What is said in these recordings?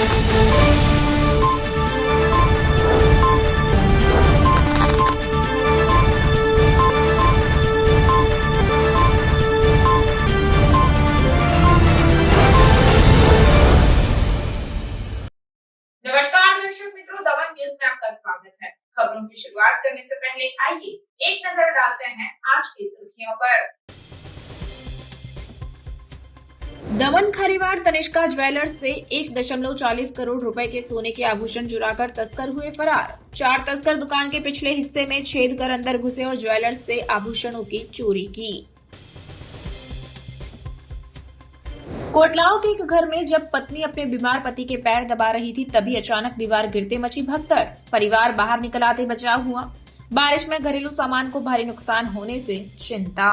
नमस्कार दर्शक मित्रों, दमन न्यूज में आपका स्वागत है। खबरों की शुरुआत करने से पहले आइए एक नजर डालते हैं आज की सुर्खियों पर। दमन खारीवाड़ तनिष्का ज्वेलर्स से 1.40 करोड़ रुपए के सोने के आभूषण चुराकर तस्कर हुए फरार। 4 तस्कर दुकान के पिछले हिस्से में छेद कर अंदर घुसे और ज्वेलर्स से आभूषणों की चोरी की। कोटलाओं के एक घर में जब पत्नी अपने बीमार पति के पैर दबा रही थी, तभी अचानक दीवार गिरते मची भगदड़। परिवार बाहर निकल आते बचाव हुआ। बारिश में घरेलू सामान को भारी नुकसान होने से चिंता।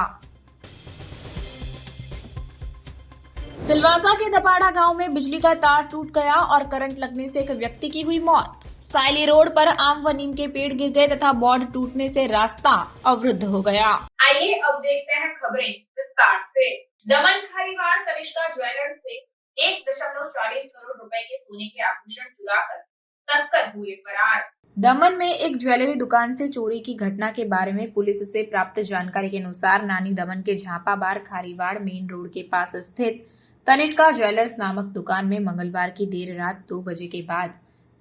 सिलवासा के दपाड़ा गांव में बिजली का तार टूट गया और करंट लगने से एक व्यक्ति की हुई मौत। साइली रोड पर आम व नीम के पेड़ गिर गए तथा बोर्ड टूटने से रास्ता अवरुद्ध हो गया। आइए अब देखते हैं खबरें विस्तार से। दमन खारीवाड़ तनिष्का ज्वेलर्स से 1.40 करोड़ रुपए के सोने के आभूषण चुराकर तस्कर हुए फरार। दमन में एक ज्वेलरी दुकान से चोरी की घटना के बारे में पुलिस से प्राप्त जानकारी के अनुसार नानी दमन के झापा बार खारीवाड़ मेन रोड के पास स्थित तनिष्का ज्वेलर्स नामक दुकान में मंगलवार की देर रात 2 बजे के बाद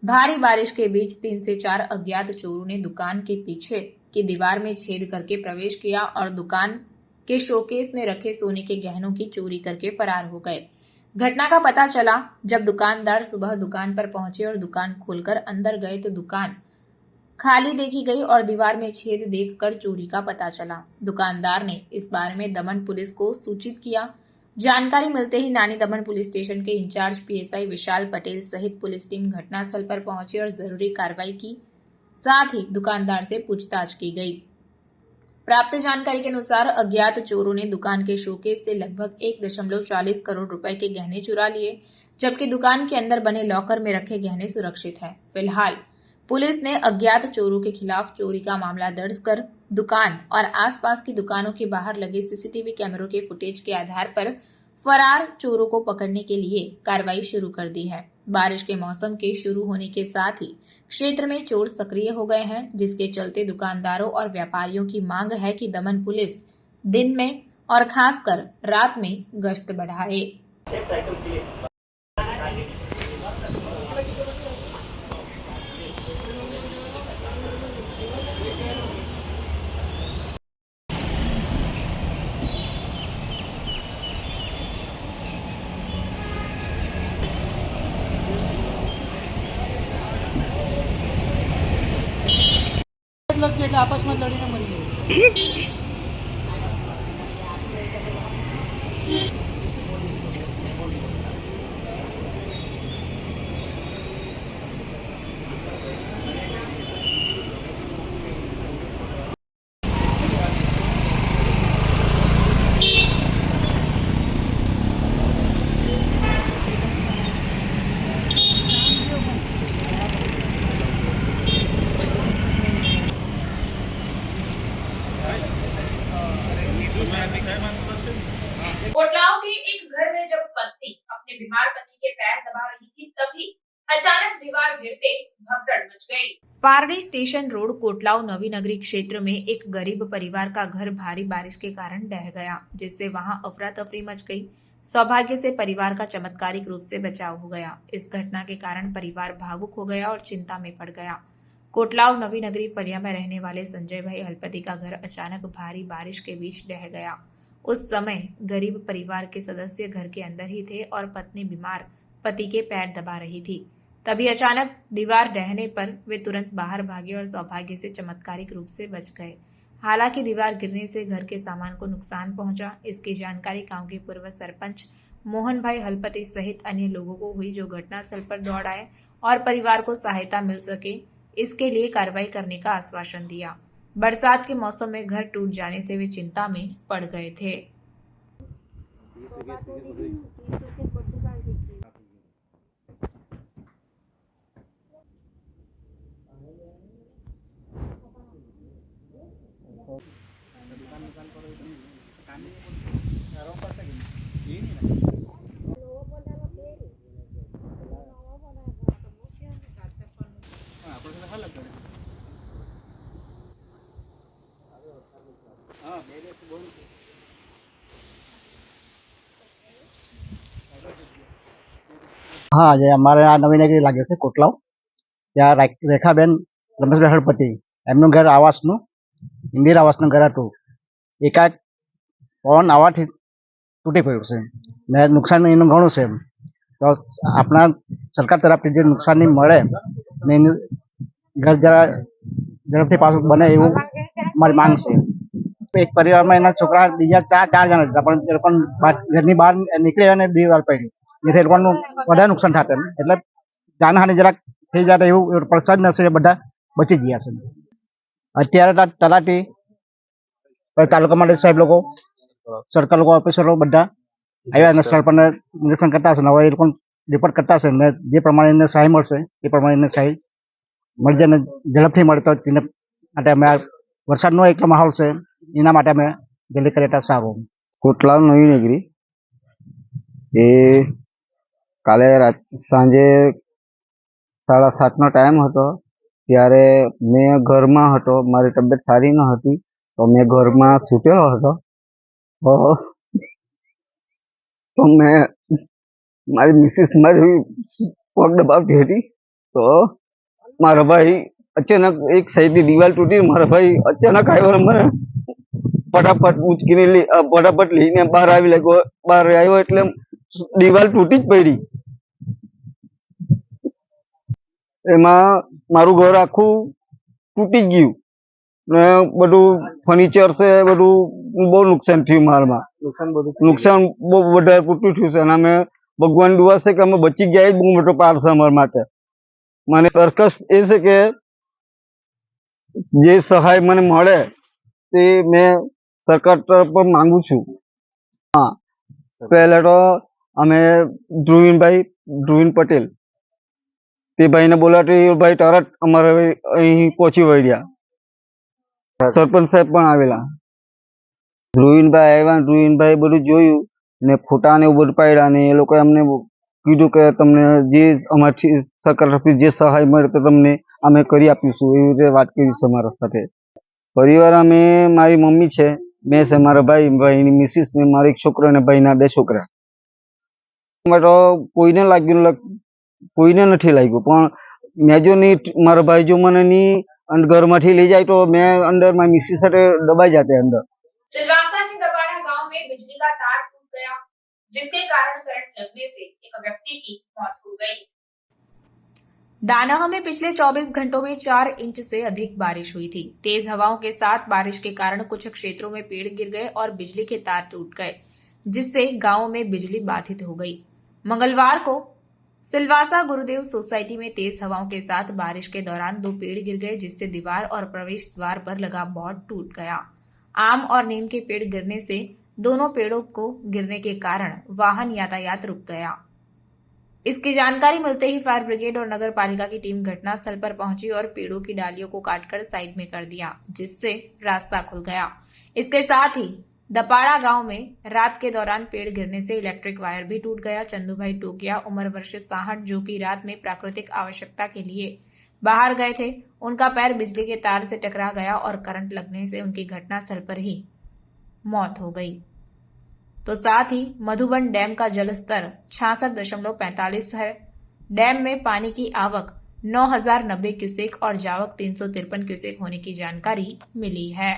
भारी बारिश के बीच 3 से 4 अज्ञात चोरों ने दुकान के पीछे की दीवार में छेद करके प्रवेश किया और दुकान के शोकेस में रखे सोने के गहनों की चोरी करके फरार हो गए। घटना का पता चला जब दुकानदार सुबह दुकान पर पहुंचे और दुकान खोलकर अंदर गए तो दुकान खाली देखी गई और दीवार में छेद देखकर चोरी का पता चला। दुकानदार ने इस बारे में दमन पुलिस को सूचित किया। जानकारी मिलते ही नानी दमन पुलिस स्टेशन के इंचार्ज पीएसआई विशाल पटेल सहित पुलिस टीम घटनास्थल पर पहुंची और जरूरी कार्रवाई की। साथ ही दुकानदार से पूछताछ की गई। प्राप्त जानकारी के अनुसार अज्ञात चोरों ने दुकान के शोकेस से लगभग 1.40 करोड़ रुपए के गहने चुरा लिए, जबकि दुकान के अंदर बने लॉकर में रखे गहने सुरक्षित हैं। फिलहाल पुलिस ने अज्ञात चोरों के खिलाफ चोरी का मामला दर्ज कर दुकान और आसपास की दुकानों के बाहर लगे सीसीटीवी कैमरों के फुटेज के आधार पर फरार चोरों को पकड़ने के लिए कार्रवाई शुरू कर दी है। बारिश के मौसम के शुरू होने के साथ ही क्षेत्र में चोर सक्रिय हो गए हैं, जिसके चलते दुकानदारों और व्यापारियों की मांग है कि दमन पुलिस दिन में और खासकर रात में गश्त बढ़ाए। आपस में लड़ी ना मरी। कोटलाओं के एक घर में जब पत्नी अपने बीमार पति के पैर दबा रही थी, तभी अचानक दीवार गिरते भगदड़ मच गई। पारडी स्टेशन रोड कोटलाओ नवी नगरी क्षेत्र में एक गरीब परिवार का घर भारी बारिश के कारण ढह गया, जिससे वहां अफरा तफरी मच गई। सौभाग्य से परिवार का चमत्कारिक रूप से बचाव हो गया। इस घटना के कारण परिवार भावुक हो गया और चिंता में पड़ गया। कोटलाओ नवी नगरी फलिया में रहने वाले संजय भाई हलपति का घर अचानक भारी बारिश के बीच ढह गया। उस समय गरीब परिवार के सदस्य घर के अंदर ही थे और पत्नी बीमार पति के पैर दबा रही थी। तभी अचानक दीवार ढहने पर वे तुरंत बाहर भागे और सौभाग्य से चमत्कारिक रूप से बच गए। हालांकि दीवार गिरने से घर के सामान को नुकसान पहुंचा। इसकी जानकारी गांव के पूर्व सरपंच मोहन भाई हलपति सहित अन्य लोगों को हुई, जो घटनास्थल पर दौड़ आए और परिवार को सहायता मिल सके इसके लिए कार्रवाई करने का आश्वासन दिया। बरसात के मौसम में घर टूट जाने से वे चिंता में पड़ गए थे। હા, જે અમારે આ નવીનગરી લાગે છે કોટલાવ, ત્યાં રેખાબેન રમેશભાઈ હળપતિ એમનું ઘર આવાસનું ઇન્દિરા આવાસનું ઘર હતું. એકાએક પવન આવવાથી તૂટી પડ્યું છે ને નુકસાન એનું ઘણું છે. તો આપણા સરકાર તરફથી જે નુકસાની મળે ને એનું ઘર જરા ઝડપથી પાછું બને એવું અમારી માંગ છે. એક પરિવારમાં એના છોકરા બીજા ચાર જણા હતા, પણ એ લોકો ઘરની બહાર નીકળી અને દિવાલ પડી, જેથી એ લોકોનું વધારે નુકસાન થશે. એટલે જાનહાનિ જરાક થઈ જાય એવું પ્રસાદ નશે, બધા બચી ગયા છે. અત્યારે તલાટી તાલુકા માટે સાહેબ લોકો, સરકાર લોકો, ઓફિસરો બધા આવ્યા અને સ્થળ પર નિરીક્ષણ કરતા હશે. હવે એ લોકો રિપોર્ટ કરતા હશે ને જે પ્રમાણે એને સહાય મળશે એ પ્રમાણે એને સહાય મળી જાય ને ઝડપથી મળે તો તેને માટે અમે આ વરસાદનો એક માહોલ છે એના માટે અમે જલ્દી કરીએ તો સારું. કોટલાવ નવીનગરી એ કાલે સાંજે 7:30નો ટાઈમ હતો. ત્યારે મેં ઘરમાં હતો, મારી તબિયત સારી ન હતી, તો મેં ઘરમાં સૂતેલો હતો. તો મેં મારી મિસિસ મારી પગ દબાવતી હતી, તો મારા ભાઈ અચાનક એક સાઈડની દિવાલ તૂટી, મારા ભાઈ અચાનક આવ્યો, મને ફટાફટ ઉચકીને ફટાફટ લઈને બહાર આવી લાગ્યો. બહાર આવ્યો એટલે દિવાલ તૂટી જ પડી. એમાં મારું ઘર આખું તૂટી જ ગયું ને બધું ફર્નિચર છે, બધું બહુ નુકસાન થયું. મારમાં નુકસાન બહુ વધારે પૂરતું થયું છે અને અમે ભગવાન દુઆ છે કે અમે બચી ગયા, જ બહુ મોટો પાર છે અમારા માટે. મને દરખાસ્ત એ છે કે જે સહાય મને મળે તે મેં સરકાર તરફ માંગુ છું. હા, પહેલા તો અમે ધ્રુવીન પટેલ તે ભાઈને બોલાવતી, ભાઈ તરત અમારે અહીં પહોંચી વળ્યા. સરપંચ સાહેબ પણ આવેલા. ધ્રુવીનભાઈ આવ્યા, ધ્રુવીનભાઈ બધું જોયું ને ફોટા ને એવું બધું પાડ્યા ને એ લોકોએ અમને કીધું કે તમને જે અમારી સરકાર તરફથી જે સહાય મળે તો તમને અમે કરી આપીશું, એવી રીતે વાત કરી છે અમારા સાથે. પરિવાર અમે મારી મમ્મી છે, મેં છે, મારા ભાઈની મિસિસ ને મારો એક છોકરો અને ભાઈના 2 છોકરા. તો કોઈને નથી લાગ્યું, પણ મેં જો નહીં, મારા ભાઈ જો મને નહીં ઘરમાંથી લઈ જાય તો મેં અંદર મારી મિસિસ સાથે દબાઈ जाते अंदर. सिलवासा के दबाड़ा गांव में बिजली का तार टूट गया, जिसके कारण करंट लगने से एक व्यक्ति की मौत हो गई। दानाह में पिछले 24 घंटों में 4 इंच से अधिक बारिश हुई थी। तेज हवाओं के साथ बारिश के कारण कुछ क्षेत्रों में पेड़ गिर गए और बिजली के तार टूट गए, जिससे गांव में बिजली बाधित हो गई। मंगलवार को सिलवासा गुरुदेव सोसाइटी में तेज हवाओं के साथ बारिश के दौरान 2 पेड़ गिर गए, जिससे दीवार और प्रवेश द्वार पर लगा बोर्ड टूट गया। आम और नीम के पेड़ गिरने से दोनों पेड़ों को गिरने के कारण वाहन यातायात रुक गया। इसकी जानकारी मिलते ही फायर ब्रिगेड और नगर पालिका की टीम घटनास्थल पर पहुंची और पेड़ों की डालियों को काटकर साइड में कर दिया, जिससे रास्ता खुल गया। इसके साथ ही दपाड़ा गांव में रात के दौरान पेड़ गिरने से इलेक्ट्रिक वायर भी टूट गया। चंदूभाई टोकिया उम्र वर्ष 60, जो कि रात में प्राकृतिक आवश्यकता के लिए बाहर गए थे, उनका पैर बिजली के तार से टकरा गया और करंट लगने से उनकी घटनास्थल पर ही मौत हो गई। तो साथ ही मधुबन डैम का जलस्तर 66.45 है। डैम में पानी की आवक 9090 क्यूसेक और जावक 353 क्यूसेक होने की जानकारी मिली है।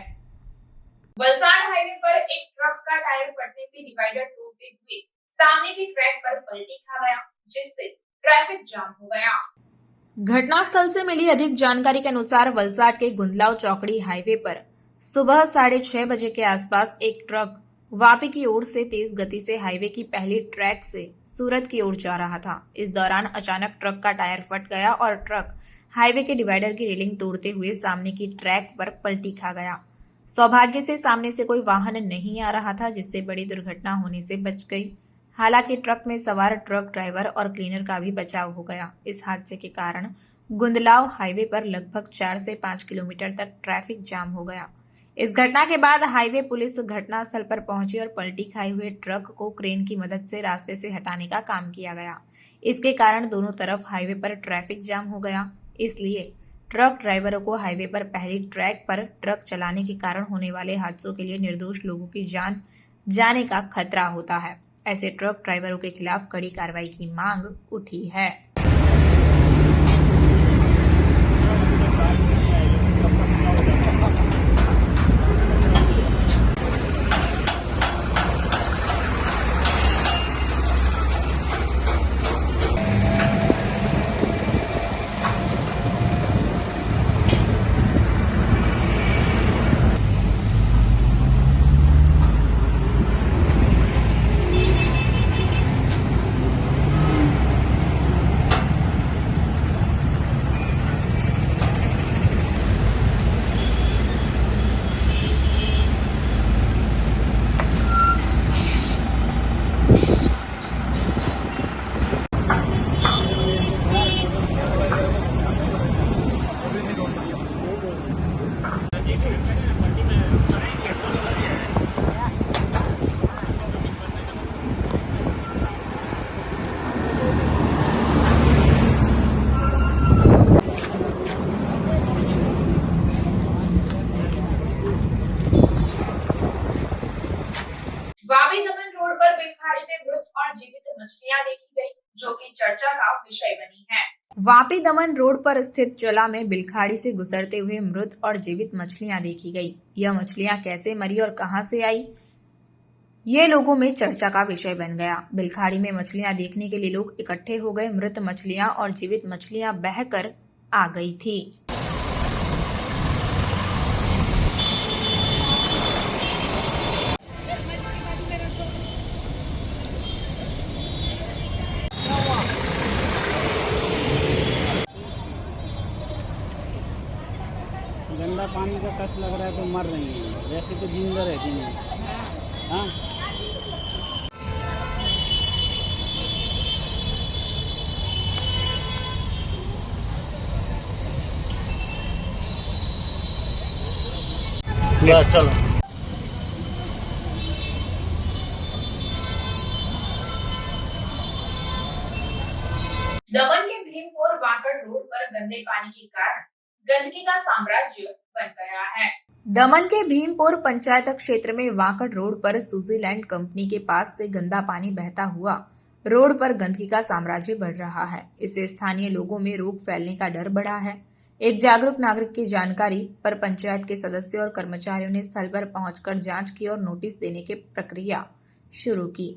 वलसाड हाईवे पर एक ट्रक का टायर फटने से डिवाइडर टूटते हुए सामने की ट्रैक पर पलटी खा गया, जिससे ट्रैफिक जाम हो गया। घटनास्थल से मिली अधिक जानकारी के अनुसार वलसाड के गुंदलाव चौकड़ी हाईवे पर सुबह 6:30 बजे के आसपास एक ट्रक वापी की ओर से तेज गति से हाईवे की पहली ट्रैक से सूरत की ओर जा रहा था। इस दौरान अचानक ट्रक का टायर फट गया और ट्रक हाईवे के डिवाइडर की रेलिंग तोड़ते हुए सामने की ट्रैक पर पलटी खा गया। सौभाग्य से सामने से कोई वाहन नहीं आ रहा था, जिससे बड़ी दुर्घटना होने से बच गई। हालांकि ट्रक में सवार ट्रक ड्राइवर और क्लीनर का भी बचाव हो गया। इस हादसे के कारण गुंदलाव हाईवे पर लगभग 4 से 5 किलोमीटर तक ट्रैफिक जाम हो गया। इस घटना के बाद हाईवे पुलिस घटनास्थल पर पहुंची और पलटी खाए हुए ट्रक को क्रेन की मदद से रास्ते से हटाने का काम किया गया। इसके कारण दोनों तरफ हाईवे पर ट्रैफिक जाम हो गया। इसलिए ट्रक ड्राइवरों को हाईवे पर पहली ट्रैक पर ट्रक चलाने के कारण होने वाले हादसों के लिए निर्दोष लोगों की जान जाने का खतरा होता है। ऐसे ट्रक ड्राइवरों के खिलाफ कड़ी कार्रवाई की मांग उठी है। वापी दमन रोड पर बिलखाड़ी में मृत और जीवित मछलियां देखी गई, जो कि चर्चा का विषय बनी है। वापी दमन रोड पर स्थित चोला में बिलखाड़ी से गुजरते हुए मृत और जीवित मछलियां देखी गई। यह मछलियां कैसे मरी और कहां से आई, ये लोगों में चर्चा का विषय बन गया। बिलखाड़ी में मछलियां देखने के लिए लोग इकट्ठे हो गए। मृत मछलियां और जीवित मछलियां बहकर आ गई थी। गंदा पानी का कस लग रहा है तो मर रही है, वैसे तो जिंदा रहती हैं। हाँ, बस चलो। दमन के भीमपुर वाकड़ रोड पर गंदे पानी के कारण गंदगी का साम्राज्य बन गया है। दमन के भीमपुर पंचायत क्षेत्र में वाकड़ रोड पर सुजीलैंड कंपनी के पास से गंदा पानी बहता हुआ रोड पर गंदगी का साम्राज्य बढ़ रहा है। इससे स्थानीय लोगों में रोग फैलने का डर बढ़ा है। एक जागरूक नागरिक की जानकारी पर पंचायत के सदस्यों और कर्मचारियों ने स्थल पर पहुंचकर जांच की और नोटिस देने की प्रक्रिया शुरू की।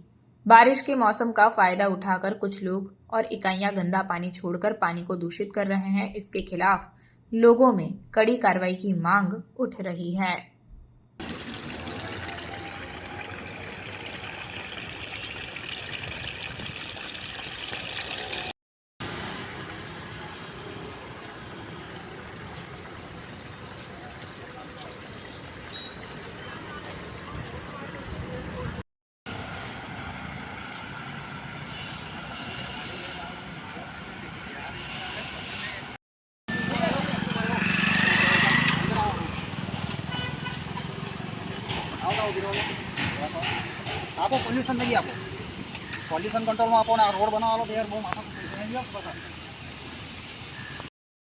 बारिश के मौसम का फायदा उठाकर कुछ लोग और इकाइयां गंदा पानी छोड़कर पानी को दूषित कर रहे हैं। इसके खिलाफ लोगों में कड़ी कार्रवाई की मांग उठ रही है। આપો પોલ્યુશન લઈ આપો, પોલ્યુશન કંટ્રોલમાં આપો ને આ રોડ બનાવવાનો તો યાર બહુ માથા બતા।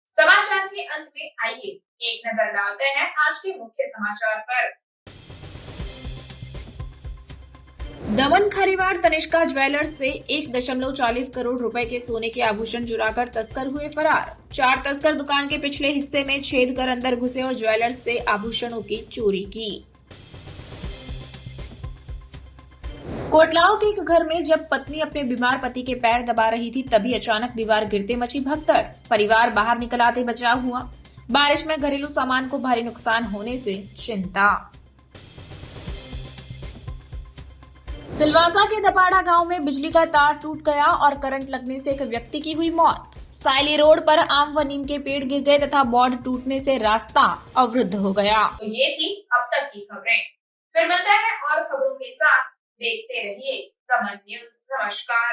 समाचार के अंत में आइए एक नजर डालते हैं आज के मुख्य समाचार पर। दमन खरीवाड़ तनिष्का ज्वेलर्स से 1.40 करोड़ रुपए के सोने के आभूषण चुराकर तस्कर हुए फरार। 4 तस्कर दुकान के पिछले हिस्से में छेद कर अंदर घुसे और ज्वेलर्स से आभूषणों की चोरी की। कोटलाओं के एक घर में जब पत्नी अपने बीमार पति के पैर दबा रही थी, तभी अचानक दीवार गिरते मची भगदड़। परिवार बाहर निकल आते बचाव हुआ। बारिश में घरेलू सामान को भारी नुकसान होने से चिंता। सिलवासा के दपाड़ा गांव में बिजली का तार टूट गया और करंट लगने से एक व्यक्ति की हुई मौत। सायली रोड पर आम व नीम के पेड़ गिर गए तथा बोर्ड टूटने से रास्ता अवरुद्ध हो गया। तो ये थी अब तक की खबरें। फिर मिलते हैं और खबरों के साथ। देखते रहिए दमन न्यूज। नमस्कार।